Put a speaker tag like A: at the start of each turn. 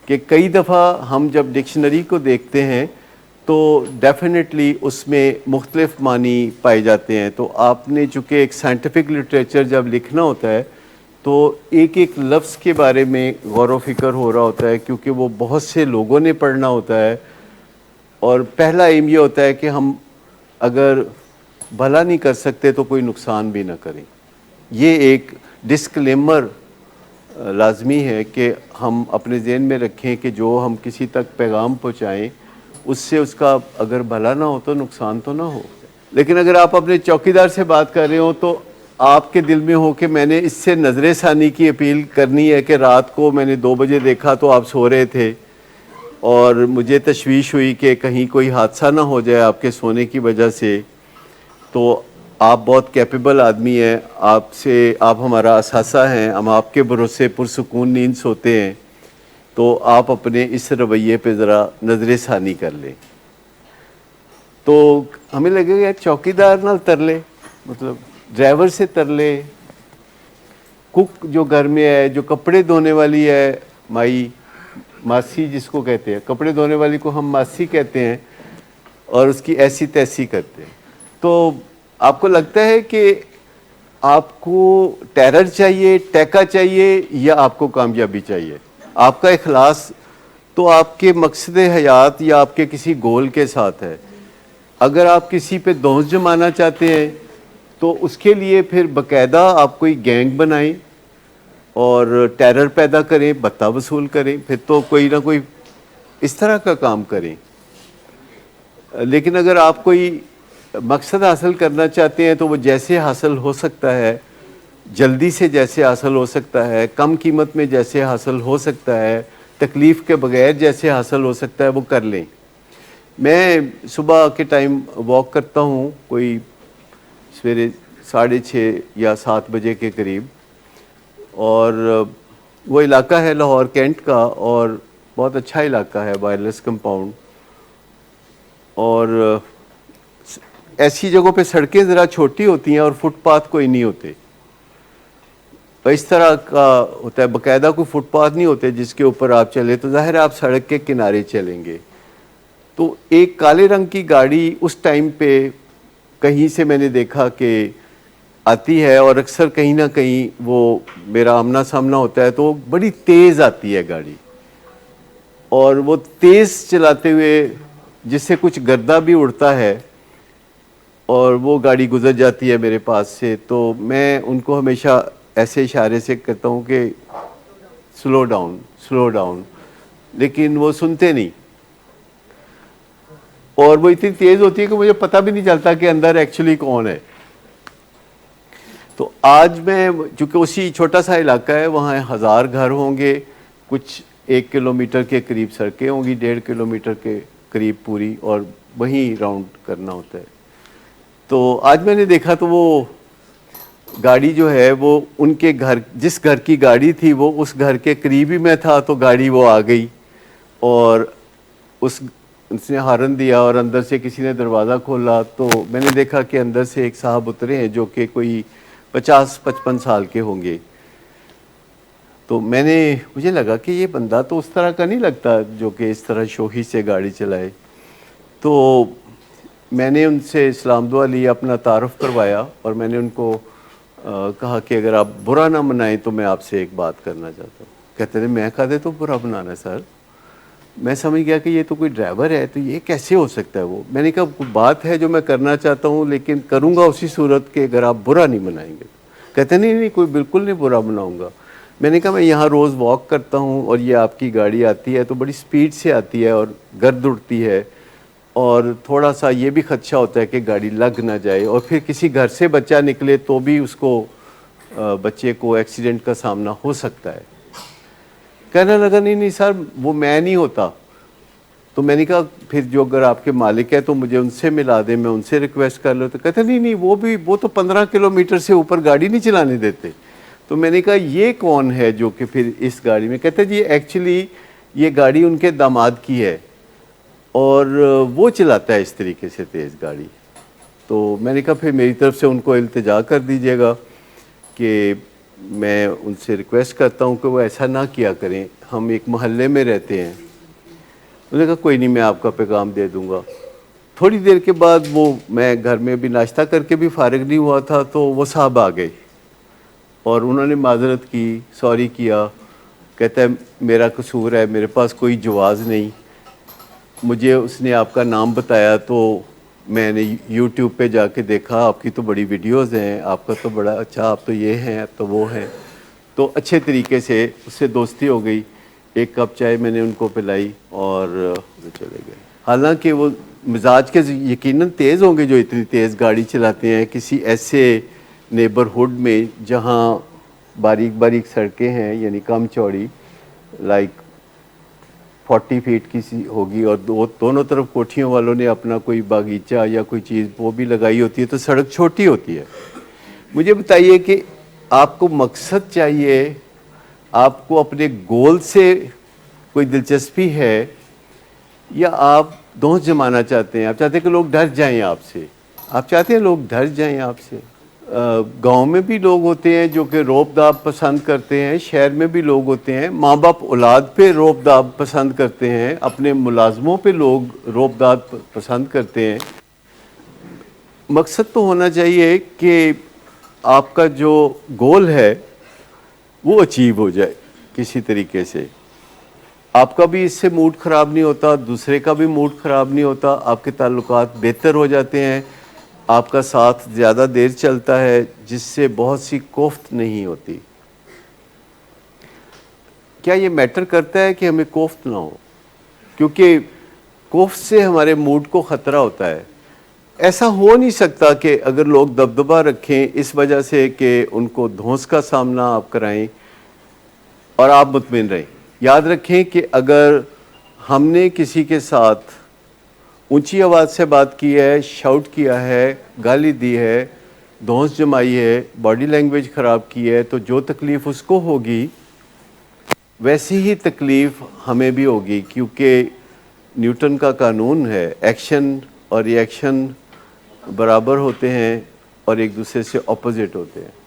A: کہ کئی دفعہ ہم جب ڈکشنری کو دیکھتے ہیں تو ڈیفینیٹلی اس میں مختلف معنی پائے جاتے ہیں. تو آپ نے چونکہ ایک سائنٹیفک لٹریچر جب لکھنا ہوتا ہے تو ایک ایک لفظ کے بارے میں غور و فکر ہو رہا ہوتا ہے، کیونکہ وہ بہت سے لوگوں نے پڑھنا ہوتا ہے. اور پہلا ایم یہ ہوتا ہے کہ ہم اگر بھلا نہیں کر سکتے تو کوئی نقصان بھی نہ کریں. یہ ایک ڈسکلیمر لازمی ہے کہ ہم اپنے ذہن میں رکھیں کہ جو ہم کسی تک پیغام پہنچائیں اس سے اس کا اگر بھلا نہ ہو تو نقصان تو نہ ہو. لیکن اگر آپ اپنے چوکیدار سے بات کر رہے ہو تو آپ کے دل میں ہو کہ میں نے اس سے نظر ثانی کی اپیل کرنی ہے کہ رات کو میں نے 2 بجے دیکھا تو آپ سو رہے تھے اور مجھے تشویش ہوئی کہ کہیں کوئی حادثہ نہ ہو جائے آپ کے سونے کی وجہ سے. تو آپ بہت کیپیبل آدمی ہیں، آپ ہمارا اثاثہ ہیں، ہم آپ کے بھروسے پرسکون نیند سوتے ہیں. تو آپ اپنے اس رویے پہ ذرا نظر ثانی کر لیں. تو ہمیں لگے گا چوکیدار نہ تر لے، مطلب ڈرائیور سے تر لے، کک جو گھر میں ہے، جو کپڑے دھونے والی ہے، ماسی جس کو کہتے ہیں، کپڑے دھونے والی کو ہم ماسی کہتے ہیں، اور اس کی ایسی تیسی کرتے ہیں. تو آپ کو لگتا ہے کہ آپ کو ٹیرر چاہیے، ٹیکا چاہیے، یا آپ کو کامیابی چاہیے؟ آپ کا اخلاص تو آپ کے مقصد حیات یا آپ کے کسی گول کے ساتھ ہے. اگر آپ کسی پہ دھونس جمانا چاہتے ہیں تو اس کے لیے پھر باقاعدہ آپ کوئی گینگ بنائیں اور ٹیرر پیدا کریں، بھتہ وصول کریں، پھر تو کوئی نہ کوئی اس طرح کا کام کریں. لیکن اگر آپ کوئی مقصد حاصل کرنا چاہتے ہیں تو وہ جیسے حاصل ہو سکتا ہے، جلدی سے جیسے حاصل ہو سکتا ہے، کم قیمت میں جیسے حاصل ہو سکتا ہے، تکلیف کے بغیر جیسے حاصل ہو سکتا ہے، وہ کر لیں. میں صبح کے ٹائم واک کرتا ہوں، کوئی سویرے 6:30 یا 7 بجے کے قریب، اور وہ علاقہ ہے لاہور کینٹ کا، اور بہت اچھا علاقہ ہے، وائرلیس کمپاؤنڈ. اور ایسی جگہوں پہ سڑکیں ذرا چھوٹی ہوتی ہیں اور فٹ پاتھ کوئی نہیں ہوتے. اس طرح کا ہوتا ہے، باقاعدہ کوئی فٹ پاتھ نہیں ہوتے جس کے اوپر آپ چلیں، تو ظاہر ہے آپ سڑک کے کنارے چلیں گے. تو ایک کالے رنگ کی گاڑی اس ٹائم پہ کہیں سے میں نے دیکھا کہ آتی ہے، اور اکثر کہیں نہ کہیں وہ میرا آمنا سامنا ہوتا ہے، تو بڑی تیز آتی ہے گاڑی، اور وہ تیز چلاتے ہوئے جس سے کچھ گردہ بھی اڑتا ہے، اور وہ گاڑی گزر جاتی ہے میرے پاس سے. تو میں ان کو ہمیشہ ایسے اشارے سے کہتا ہوں کہ سلو ڈاؤن، سلو ڈاؤن، لیکن وہ سنتے نہیں. اور وہ اتنی تیز ہوتی ہے کہ مجھے پتہ بھی نہیں چلتا کہ اندر ایکچولی کون ہے. تو آج میں چونکہ اسی چھوٹا سا علاقہ ہے، وہاں 1000 گھر ہوں گے، کچھ 1 کلومیٹر کے قریب سڑکیں ہوں گی، 1.5 کلومیٹر کے قریب پوری، اور وہیں راؤنڈ کرنا ہوتا ہے. تو آج میں نے دیکھا تو وہ گاڑی جو ہے وہ ان کے گھر، جس گھر کی گاڑی تھی وہ اس گھر کے قریب ہی میں تھا، تو گاڑی وہ آ گئی اور اس نے ہارن دیا، اور اندر سے کسی نے دروازہ کھولا. تو میں نے دیکھا کہ اندر سے ایک صاحب اترے ہیں جو کہ کوئی 50-55 سال کے ہوں گے. تو مجھے لگا کہ یہ بندہ تو اس طرح کا نہیں لگتا جو کہ اس طرح شوخی سے گاڑی چلائے. تو میں نے ان سے اسلام دعا لی، اپنا تعارف کروایا، اور میں نے ان کو کہا کہ اگر آپ برا نہ منائیں تو میں آپ سے ایک بات کرنا چاہتا ہوں. کہتے تھے میں کہا دے تو برا بنانا ہے سر. میں سمجھ گیا کہ یہ تو کوئی ڈرائیور ہے، تو یہ کیسے ہو سکتا ہے. میں نے کہا کوئی بات ہے جو میں کرنا چاہتا ہوں، لیکن کروں گا اسی صورت کہ اگر آپ برا نہیں منائیں گے. کہتے نہیں کوئی بالکل نہیں برا بناؤں گا. میں نے کہا میں یہاں روز واک کرتا ہوں، اور یہ آپ کی گاڑی آتی ہے تو بڑی سپیڈ سے آتی ہے اور گرد اڑتی ہے، اور تھوڑا سا یہ بھی خدشہ ہوتا ہے کہ گاڑی لگ نہ جائے، اور پھر کسی گھر سے بچہ نکلے تو بھی اس کو بچے کو ایکسیڈنٹ کا سامنا ہو سکتا ہے. کہنے لگا نہیں سر وہ میں نہیں ہوتا. تو میں نے کہا پھر جو اگر آپ کے مالک ہے تو مجھے ان سے ملا دیں، میں ان سے ریکویسٹ کر لوں. تو کہتے نہیں وہ تو 15 کلومیٹر سے اوپر گاڑی نہیں چلانے دیتے. تو میں نے کہا یہ کون ہے جو کہ پھر اس گاڑی میں. کہتے جی ایکچولی یہ گاڑی ان کے داماد کی ہے، اور وہ چلاتا ہے اس طریقے سے تیز گاڑی. تو میں نے کہا پھر میری طرف سے ان کو التجا کر دیجیے گا کہ میں ان سے ریکویسٹ کرتا ہوں کہ وہ ایسا نہ کیا کریں، ہم ایک محلے میں رہتے ہیں۔ انہوں نے کہا کوئی نہیں، میں آپ کا پیغام دے دوں گا۔ تھوڑی دیر کے بعد وہ، میں گھر میں بھی ناشتہ کر کے بھی فارغ نہیں ہوا تھا، تو وہ صاحب آ گئے اور انہوں نے معذرت کی، سوری کیا، کہتا ہے میرا قصور ہے، میرے پاس کوئی جواز نہیں، مجھے اس نے آپ کا نام بتایا تو میں نے یوٹیوب پہ جا کے دیکھا، آپ کی تو بڑی ویڈیوز ہیں، آپ کا تو بڑا اچھا، آپ تو یہ ہیں، آپ تو وہ ہیں۔ تو اچھے طریقے سے اس سے دوستی ہو گئی، ایک کپ چائے میں نے ان کو پلائی اور وہ چلے گئے۔ حالانکہ وہ مزاج کے یقیناً تیز ہوں گے جو اتنی تیز گاڑی چلاتے ہیں، کسی ایسے نیبرہڈ میں جہاں باریک باریک سڑکیں ہیں، یعنی کم چوڑی، لائک 40 فیٹ کی سی ہوگی، اور دونوں طرف کوٹھیوں والوں نے اپنا کوئی باغیچہ یا کوئی چیز وہ بھی لگائی ہوتی ہے، تو سڑک چھوٹی ہوتی ہے۔ مجھے بتائیے کہ آپ کو مقصد چاہیے، آپ کو اپنے گول سے کوئی دلچسپی ہے، یا آپ دھونس جمانا چاہتے ہیں؟ آپ چاہتے ہیں کہ لوگ ڈر جائیں آپ سے؟ آپ چاہتے ہیں لوگ ڈر جائیں آپ سے؟ گاؤں میں بھی لوگ ہوتے ہیں جو کہ روب داب پسند کرتے ہیں، شہر میں بھی لوگ ہوتے ہیں، ماں باپ اولاد پہ روب داب پسند کرتے ہیں، اپنے ملازموں پہ لوگ روب داب پسند کرتے ہیں۔ مقصد تو ہونا چاہیے کہ آپ کا جو گول ہے وہ اچیو ہو جائے کسی طریقے سے، آپ کا بھی اس سے موڈ خراب نہیں ہوتا، دوسرے کا بھی موڈ خراب نہیں ہوتا، آپ کے تعلقات بہتر ہو جاتے ہیں، آپ کا ساتھ زیادہ دیر چلتا ہے، جس سے بہت سی کوفت نہیں ہوتی۔ کیا یہ میٹر کرتا ہے کہ ہمیں کوفت نہ ہو؟ کیونکہ کوفت سے ہمارے موڈ کو خطرہ ہوتا ہے۔ ایسا ہو نہیں سکتا کہ اگر لوگ دبدبہ رکھیں اس وجہ سے کہ ان کو دھونس کا سامنا آپ کرائیں اور آپ مطمئن رہیں۔ یاد رکھیں کہ اگر ہم نے کسی کے ساتھ اونچی آواز سے بات کی ہے، شاؤٹ کیا ہے، گالی دی ہے، دھونس جمائی ہے، باڈی لینگویج خراب کی ہے، تو جو تکلیف اس کو ہوگی ویسی ہی تکلیف ہمیں بھی ہوگی، کیونکہ نیوٹن کا قانون ہے، ایکشن اور ری ایکشن برابر ہوتے ہیں اور ایک دوسرے سے اپوزٹ ہوتے ہیں۔